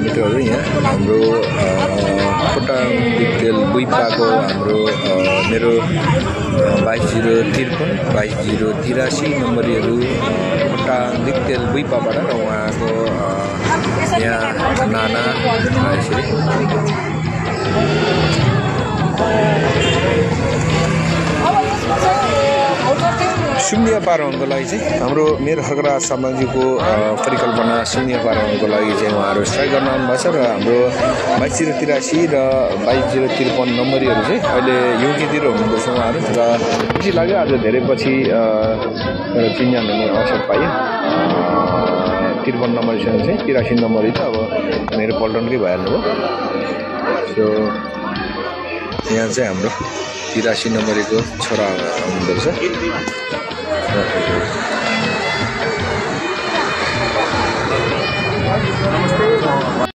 मित्रहरू यहाँ हाम्रो खोटाङ दिक्तेल बुइपाको हाम्रो मेरो 22053 22083 नम्बरीहरू खोटाङ दिक्तेल बुइपाबाट र उहाँको यहाँ नाना यसरी शून्य पार हुनुको लागि चाहिँ हाम्रो मेरो खर्कराज सामाजिकको परिकल्पना शून्य पार हुनुको लागि चाहिँ उहाँहरू स्ट्राइक गर्न आउनुभएको छ र हाम्रो 22083 र 22053 नम्बरीहरू चाहिँ अहिले युकेतिर हुनुहुँदैछ उहाँहरू र खुसी लाग्यो आज धेरै पछि एउटा चिन्जान हुने अवसर पाएँ 53 नम्बरसँग चाहिँ 83 नम्बरी त अब मेरो पल्टनकै भइहाल्नु भयो सो यहाँ चाहिँ हाम्रो 83 नम्बरीको छोरा हुनुहुँदो रहेछ।